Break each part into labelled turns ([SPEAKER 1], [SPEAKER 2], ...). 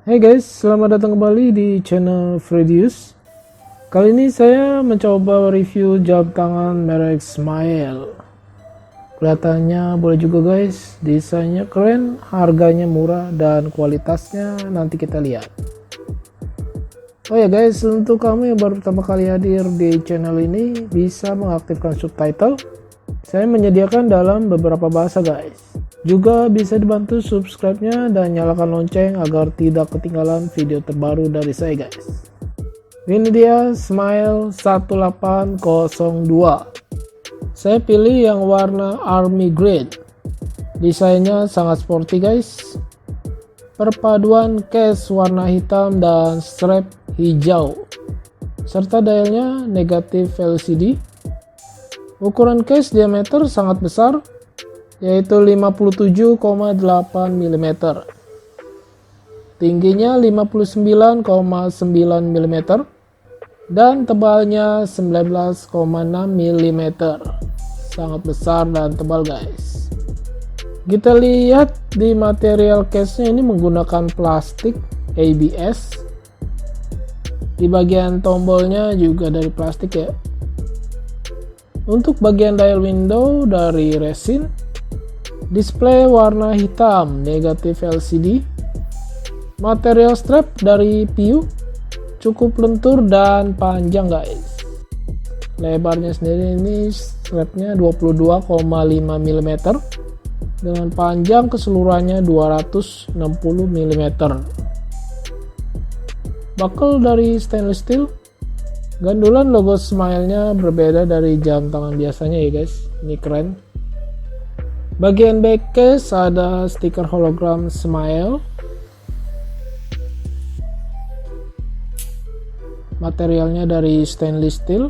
[SPEAKER 1] Hai guys, selamat datang kembali di channel Fredius. Kali ini saya mencoba review jam tangan merek Smile. Kelihatannya boleh juga guys, desainnya keren, harganya murah, dan kualitasnya nanti kita lihat. Oh ya guys, untuk kamu yang baru pertama kali hadir di channel ini, bisa mengaktifkan subtitle. Saya menyediakan dalam beberapa bahasa guys. Juga bisa dibantu subscribe-nya dan nyalakan lonceng agar tidak ketinggalan video terbaru dari saya guys. Ini dia Smile 1802. Saya pilih yang warna Army Green. Desainnya sangat sporty guys. Perpaduan case warna hitam dan strap hijau. Serta dialnya negatif LCD. Ukuran case diameter sangat besar, yaitu 57,8 mm. Tingginya 59,9 mm dan tebalnya 19,6 mm. Sangat besar dan tebal guys. Kita lihat di material case-nya ini menggunakan plastik ABS. Di bagian tombolnya juga dari plastik ya. Untuk bagian dial window dari resin. Display warna hitam negatif LCD. Material strap dari PU cukup lentur dan panjang guys. Lebarnya sendiri ini strapnya 22,5 mm dengan panjang keseluruhannya 260 mm. Buckle dari stainless steel. Gandulan logo Smile-nya berbeda dari jam tangan biasanya ya guys. Ini keren. Bagian back case ada stiker hologram Smile. Materialnya dari stainless steel.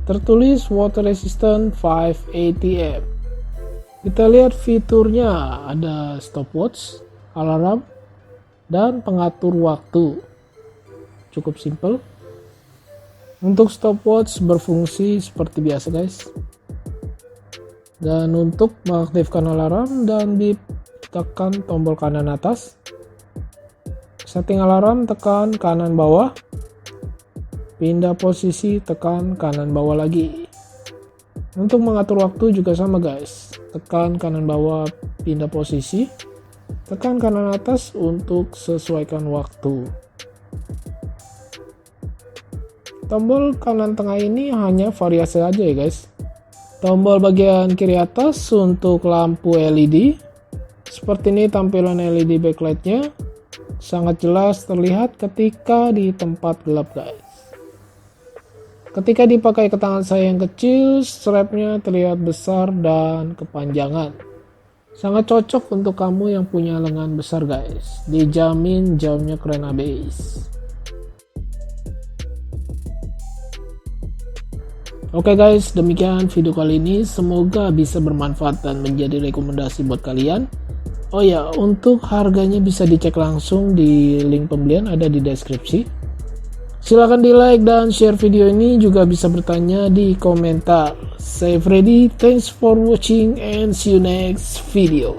[SPEAKER 1] Tertulis water resistant 5 ATM. Kita lihat fiturnya, ada stopwatch, alarm, dan pengatur waktu. Cukup simple. Untuk stopwatch berfungsi seperti biasa guys. Dan untuk mengaktifkan alarm dan beep, tekan tombol kanan atas. Setting alarm tekan kanan bawah. Pindah posisi tekan kanan bawah lagi. Untuk mengatur waktu juga sama guys. Tekan kanan bawah pindah posisi. Tekan kanan atas untuk sesuaikan waktu. Tombol kanan tengah ini hanya variasi aja ya guys. Tombol bagian kiri atas untuk lampu LED. Seperti ini tampilan LED backlightnya. Sangat jelas terlihat ketika di tempat gelap guys. Ketika dipakai ke tangan saya yang kecil, strapnya terlihat besar dan kepanjangan. Sangat cocok untuk kamu yang punya lengan besar guys. Dijamin jamnya keren abis. Oke guys, demikian video kali ini. Semoga bisa bermanfaat dan menjadi rekomendasi buat kalian. Oh ya, untuk harganya bisa dicek langsung di link pembelian ada di deskripsi. Silahkan di like dan share video ini, juga bisa bertanya di komentar. Saya Freddy, thanks for watching and see you next video.